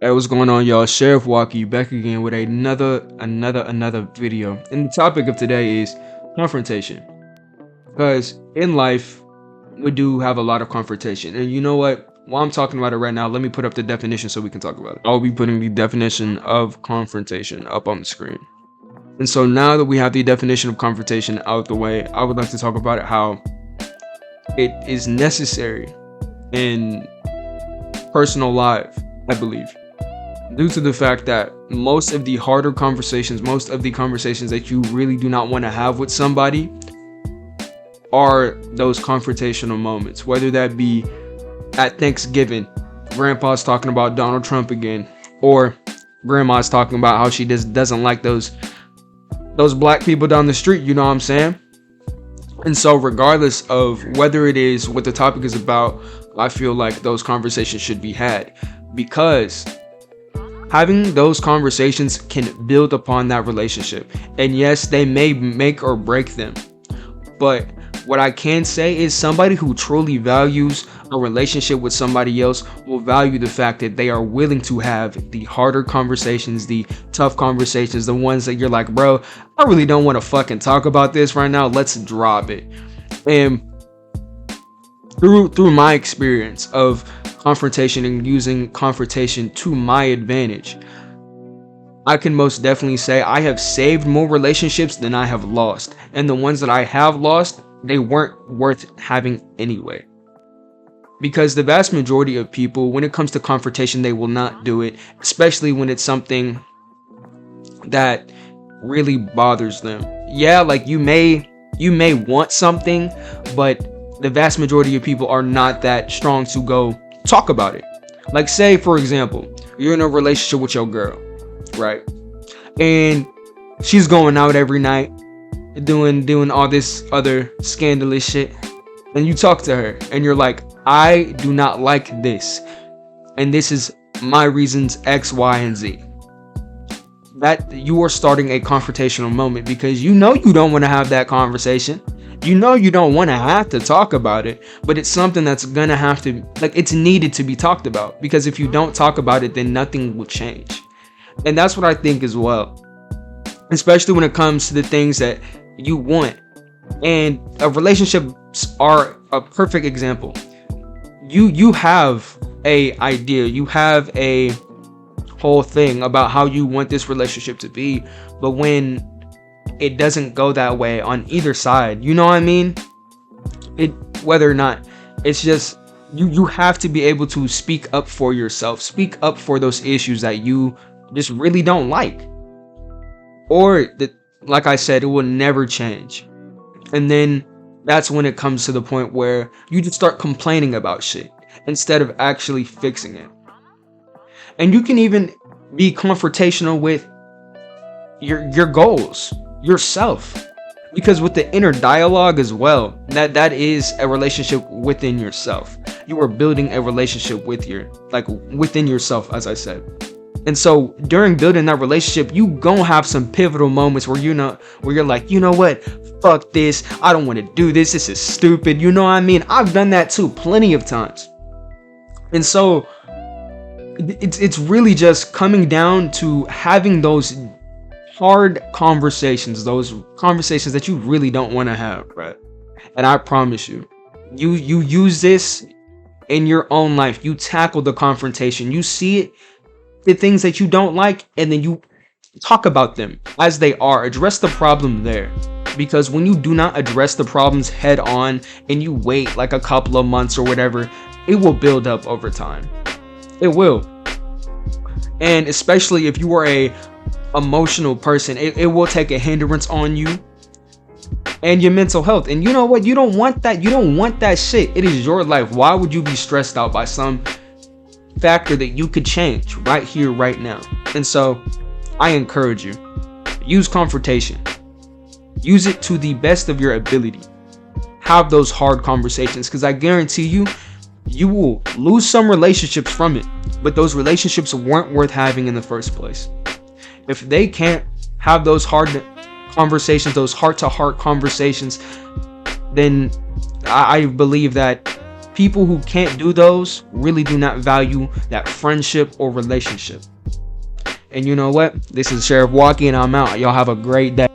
Hey, what's going on, y'all? Sheriff Walkie back again with another video. And the topic of today is confrontation. Because in life, we do have a lot of confrontation. And you know what? While I'm talking about it right now, let me put up the definition so we can talk about it. I'll be putting the definition of confrontation up on the screen. And so now that we have the definition of confrontation out of the way, I would like to talk about it, how it is necessary in personal life, I believe, due to the fact that most of the harder conversations, most of the conversations that you really do not want to have with somebody are those confrontational moments, whether that be at Thanksgiving, grandpa's talking about Donald Trump again, or grandma's talking about how she just doesn't like those black people down the street, you know what I'm saying? And so regardless of whether it is what the topic is about, I feel like those conversations should be had, because having those conversations can build upon that relationship. And yes, they may make or break them. But what I can say is somebody who truly values a relationship with somebody else will value the fact that they are willing to have the harder conversations, the tough conversations, the ones that you're like, bro, I really don't want to fucking talk about this right now. Let's drop it. And through my experience of confrontation and using confrontation to my advantage, I can most definitely say I have saved more relationships than I have lost. And the ones that I have lost, they weren't worth having anyway. Because the vast majority of people, when it comes to confrontation, they will not do it, especially when it's something that really bothers them. Yeah, like you may want something, but the vast majority of people are not that strong to go talk about it. Like, say for example, you're in a relationship with your girl, right? And she's going out every night, doing all this other scandalous shit, and you talk to her and you're like, I do not like this, and this is my reasons X, Y, and Z. That you are starting a confrontational moment, because you know you don't want to have that conversation. You know you don't want to have to talk about it, but it's something that's gonna have to, like, it's needed to be talked about, because if you don't talk about it, then nothing will change. And that's what I think as well, especially when it comes to the things that you want. And relationships are a perfect example. You have a idea, you have a whole thing about how you want this relationship to be, but when it doesn't go that way on either side, you know what I mean? Whether or not, it's just you have to be able to speak up for yourself, speak up for those issues that you just really don't like, or that, like I said, it will never change. And then that's when it comes to the point where you just start complaining about shit instead of actually fixing it. And you can even be confrontational with your goals, yourself, because with the inner dialogue as well, that is a relationship within yourself. You are building a relationship within yourself, as I said. And so during building that relationship, you gonna have some pivotal moments where you're like, you know what, fuck this, I don't want to do this is stupid, you know what I mean? I've done that too plenty of times. And so it's really just coming down to having those hard conversations, those conversations that you really don't want to have, right? And I promise you, you use this in your own life. You tackle the confrontation, you see it, the things that you don't like, and then you talk about them as they are. Address the problem there, because when you do not address the problems head on and you wait like a couple of months or whatever, it will build up over time. It will. And especially if you are a emotional person, it will take a hindrance on you and your mental health. And you know what? You don't want that. You don't want that shit. It is your life. Why would you be stressed out by some factor that you could change right here, right now? And so I encourage you, use confrontation. Use it to the best of your ability. Have those hard conversations, because I guarantee you, you will lose some relationships from it, but those relationships weren't worth having in the first place. If they can't have those hard those heart-to-heart conversations, then I believe that People who can't do those really do not value that friendship or relationship. And you know what? This is Sheriff Walkie, and I'm out. Y'all have a great day.